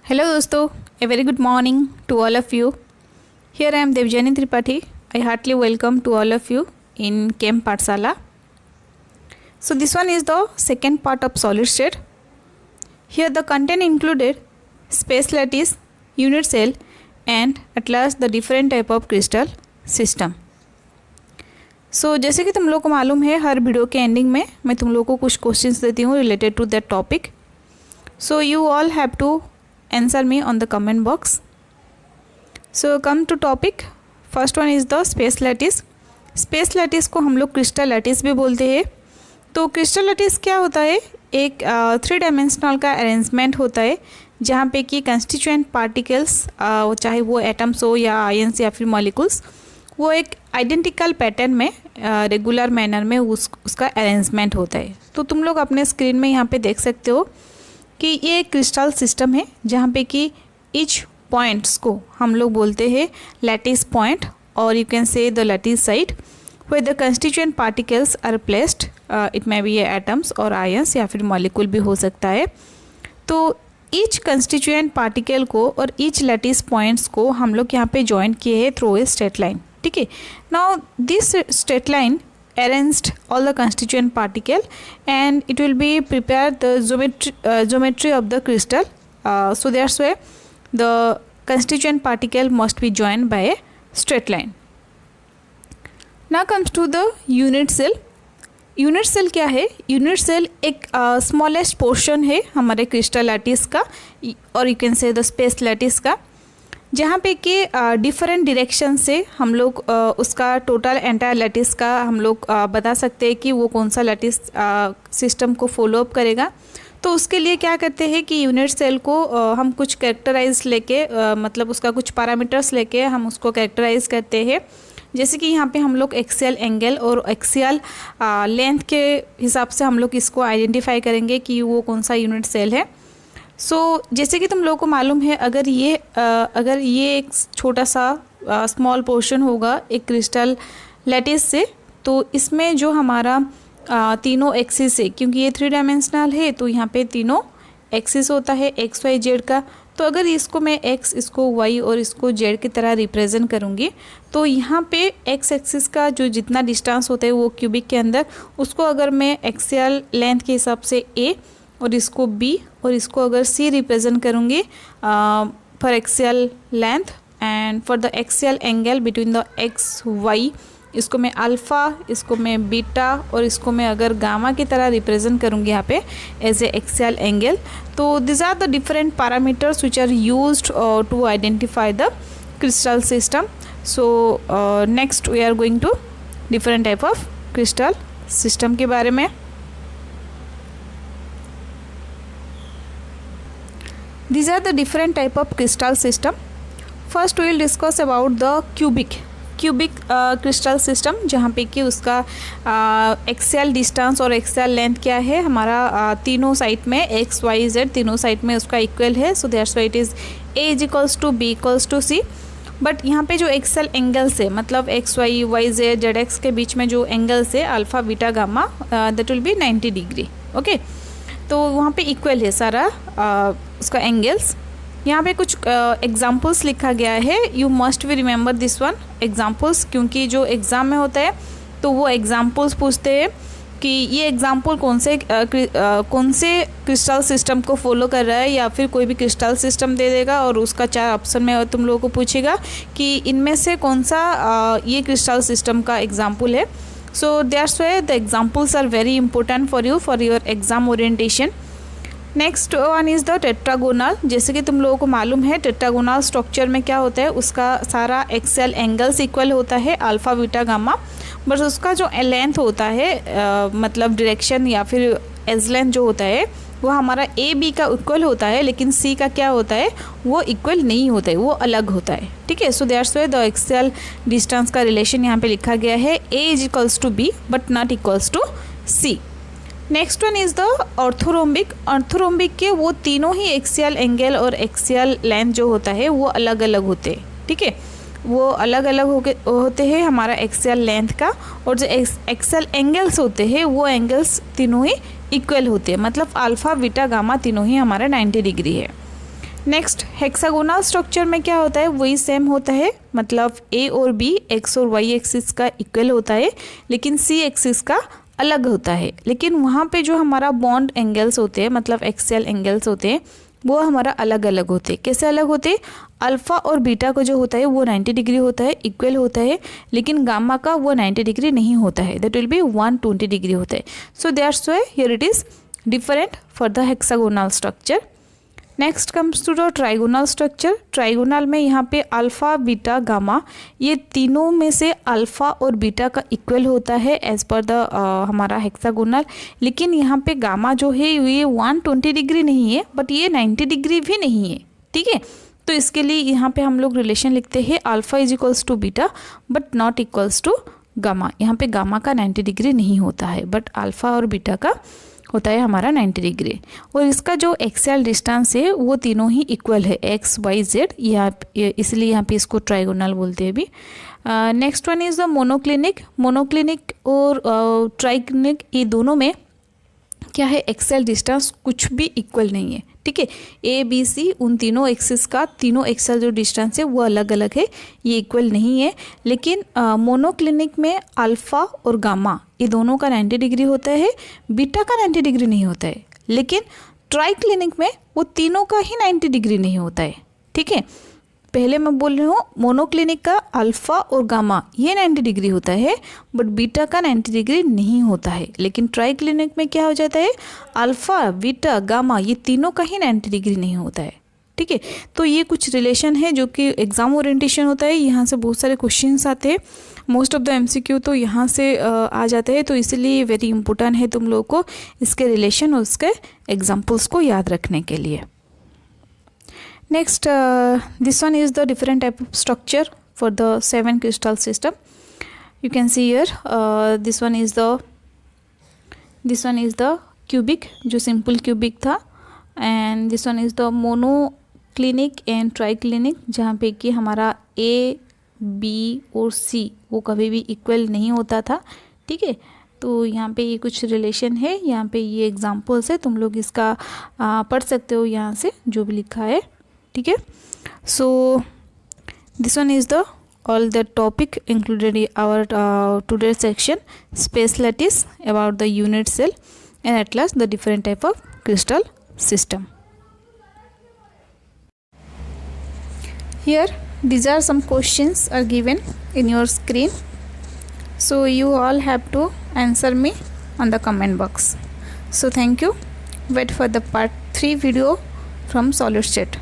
Hello दोस्तों, a very good morning to all of you. Here I am Devjani Tripathi. I heartily welcome to all of you in Chem Pathshala. So this one is the second part of solid state. Here the content included space lattice, unit cell and at last the different type of crystal system. So जैसे कि तुम लोग को मालूम है हर video के ending में मैं तुम लोग को कुछ क्वेश्चंस देती हूँ related to that topic. So you all have to answer me on the comment box. So come to topic. First one is the space lattice. Space lattice को हम लोग क्रिस्टल लैटिस भी बोलते हैं. तो क्रिस्टल लैटिस क्या होता है? एक 3 डायमेंशनल का अरेंजमेंट होता है जहाँ पे कि कंस्टिट्यूएंट पार्टिकल्स चाहे वो एटम्स हो या आयंस या फिर मॉलिक्यूल्स वो एक आइडेंटिकल पैटर्न में रेगुलर मैनर में उसका अरेंजमेंट होता है. तो तुम लोग अपने स्क्रीन में यहाँ पे देख सकते हो कि ये एक क्रिस्टल सिस्टम है जहाँ पे कि ईच पॉइंट्स को हम लोग बोलते हैं लैटिस पॉइंट और you can say the lattice side where the constituent particles are placed. It may be atoms और आयंस या फिर मॉलिक्यूल भी हो सकता है. तो ईच कंस्टिट्यूएंट पार्टिकल को और ईच लैटिस पॉइंट्स को हम लोग यहाँ पे ज्वाइन किए हैं थ्रू ए स्ट्रेट लाइन. ठीक है. Now this straight line arranged all the constituent particle and it will be prepare the geometry of the crystal. So that's why the constituent particle must be joined by a straight line. Now comes to the unit cell. Unit cell क्या है? Unit cell एक smallest portion है हमारे crystal lattice का और you can say the space lattice का जहाँ पे कि डिफरेंट डायरेक्शन से हम लोग उसका टोटल एंटायर लैटिस का हम लोग बता सकते हैं कि वो कौन सा लैटिस सिस्टम को फॉलो अप करेगा. तो उसके लिए क्या करते हैं कि यूनिट सेल को हम कुछ कैरेक्टराइज लेके मतलब उसका कुछ पैरामीटर्स लेके हम उसको कैरेक्टराइज करते हैं. जैसे कि यहाँ पे हम लोग एक्सियल एंगल और एक्सियल लेंथ के हिसाब से हम लोग इसको आइडेंटिफाई करेंगे कि वो कौन सा यूनिट सेल है. जैसे कि तुम लोगों को मालूम है अगर ये एक छोटा सा स्मॉल पोर्शन होगा एक क्रिस्टल लैटिस से तो इसमें जो हमारा तीनों एक्सिस है क्योंकि ये 3 डायमेंशनल है तो यहाँ पे तीनों एक्सिस होता है एक्स वाई जेड का. तो अगर इसको मैं एक्स इसको वाई और इसको जेड की तरह रिप्रेजेंट करूँगी तो यहाँ पे एक्स एक्सिस का जो जितना डिस्टेंस होता है वो क्यूबिक के अंदर उसको अगर मैं एक्सियल लेंथ के हिसाब से ए और इसको बी और इसको अगर सी रिप्रेजेंट करूँगी for axial length and for the axial angle between the x y इसको मैं अल्फ़ा इसको मैं बीटा और इसको मैं अगर गामा की तरह रिप्रेजेंट करूँगी यहाँ पे एज ए एक्सियल एंगल. तो this are the different parameters which are used to identify the crystal system. So next we are going to different type of crystal system के बारे में. These are the different type of crystal system. First we will discuss about the cubic crystal system जहाँ पे कि उसका axial distance और axial length क्या है हमारा तीनों साइड में एक्स वाई जेड तीनों साइड में उसका इक्वल है. So that's why it is a is equals to b equals to c. But यहाँ पे जो एक्सियल एंगल्स है मतलब x y y z z x के बीच में जो एंगल्स है alpha beta gamma that will be 90 degree. Okay. तो वहाँ पे इक्वल है सारा उसका एंगल्स. यहाँ पे कुछ एग्जांपल्स लिखा गया है. यू मस्ट भी रिमेंबर दिस वन एग्जांपल्स क्योंकि जो एग्ज़ाम में होता है तो वो एग्जांपल्स पूछते हैं कि ये एग्जांपल कौन से क्रिस्टल सिस्टम को फॉलो कर रहा है या फिर कोई भी क्रिस्टल सिस्टम दे देगा और उसका 4 ऑप्शन में तुम लोगों को पूछेगा कि इनमें से कौन सा ये क्रिस्टल सिस्टम का एग्जाम्पल है. So that's why the examples are very important for you for your exam orientation. Next one is the tetragonal. जैसे कि तुम लोगों को मालूम है टेट्रागोनल स्ट्रक्चर में क्या होता है उसका सारा एक्सियल एंगल्स इक्वल होता है अल्फ़ा बीटा गामा. बस उसका जो लेंथ होता है मतलब डायरेक्शन या फिर एज लेंथ जो होता है वो हमारा ए बी का इक्वल होता है लेकिन सी का क्या होता है वो इक्वल नहीं होता है वो अलग होता है. ठीक है. So that's why the axial distance का रिलेशन यहाँ पे लिखा गया है A is equals to B but not equals to C. Next one is the orthorhombic. Orthorhombic के वो तीनों ही एक्सियल एंगल और एक्सियल लेंथ जो होता है वो अलग अलग होते हैं. ठीक है. वो अलग अलग होते हैं हमारा एक्सियल लेंथ का और जो एक्सियल एंगल्स होते हैं वो एंगल्स तीनों ही इक्वल होते हैं मतलब अल्फ़ा बीटा गामा तीनों ही हमारा 90 डिग्री है. नेक्स्ट हेक्सागोनल स्ट्रक्चर में क्या होता है, वही सेम होता है, मतलब ए और बी एक्स और वाई एक्सिस का इक्वल होता है, लेकिन सी एक्सिस का अलग होता है। लेकिन वहाँ पे जो हमारा बॉन्ड एंगल्स होते हैं, मतलब एक्सियल एंगल्स होते हैं, वो हमारा अलग अलग होते हैं। कैसे अलग होते हैं, अल्फ़ा और बीटा का जो होता है वो 90 डिग्री होता है, इक्वल होता है, लेकिन गामा का वो 90 डिग्री नहीं होता है, दैट विल बी 120 डिग्री होता है। So that's why here it is different for the hexagonal structure. Next comes to the trigonal structure. Trigonal में यहाँ पे अल्फ़ा बीटा गामा ये तीनों में से अल्फ़ा और बीटा का इक्वल होता है एज पर द हमारा हेक्सागोनल, लेकिन यहाँ पे गामा जो है ये 120 डिग्री नहीं है, बट ये 90 डिग्री भी नहीं है, ठीक है। तो इसके लिए यहाँ पे हम लोग रिलेशन लिखते हैं alpha is equals to beta but not equals to gamma. यहाँ पे गामा का 90 डिग्री नहीं होता है, बट अल्फ़ा और बीटा का होता है हमारा 90 डिग्री। और इसका जो एक्सियल डिस्टेंस है वो तीनों ही इक्वल है, एक्स वाई जेड, इसलिए यहाँ पे इसको ट्राइगोनल बोलते हैं भी। Next one is the monoclinic. Monoclinic और ट्राइक्लिनिक ये दोनों में क्या है, एक्सियल डिस्टेंस कुछ भी इक्वल नहीं है, ठीक है। ए बी सी उन तीनों एक्सिस का तीनों एक्सियल जो डिस्टेंस है वो अलग अलग है, ये इक्वल नहीं है। लेकिन मोनोक्लिनिक में अल्फ़ा और गामा ये दोनों का 90 डिग्री होता है, बीटा का 90 डिग्री नहीं होता है। लेकिन ट्राइक्लिनिक में वो तीनों का ही 90 डिग्री नहीं होता है, ठीक है। पहले मैं बोल रही हूँ मोनोक्लिनिक का अल्फ़ा और गामा ये 90 डिग्री होता है, बट बीटा का 90 डिग्री नहीं होता है। लेकिन ट्राइक्लिनिक में क्या हो जाता है, अल्फ़ा बीटा गामा ये तीनों का ही 90 डिग्री नहीं होता है, ठीक है। तो ये कुछ रिलेशन है जो कि एग्ज़ाम ओरिएंटेशन होता है, यहाँ से बहुत सारे क्वेश्चंस आते हैं, मोस्ट ऑफ द एमसीक्यू तो यहाँ से आ जाते हैं, तो इसलिए वेरी इंपॉर्टेंट है तुम लोगों को इसके रिलेशन और उसके एग्जाम्पल्स को याद रखने के लिए। Next, this one is the different type of structure for the 7 crystal system. You can see here, this one is the cubic जो simple cubic था, and this one is the monoclinic and triclinic जहाँ पे कि हमारा A, B और C वो कभी भी इक्वल नहीं होता था, ठीक है। तो यहाँ पे ये कुछ रिलेशन है, यहाँ पे ये एग्जाम्पल्स है, तुम लोग इसका पढ़ सकते हो यहाँ से जो भी लिखा है, ठीक है। So this one is the all the topic included in our today section, specialities about the unit cell and at last the different type of crystal system. Here these are some questions are given in your screen, so you all have to answer me on the comment box. So thank you. Wait for the part 3 video from SolidState.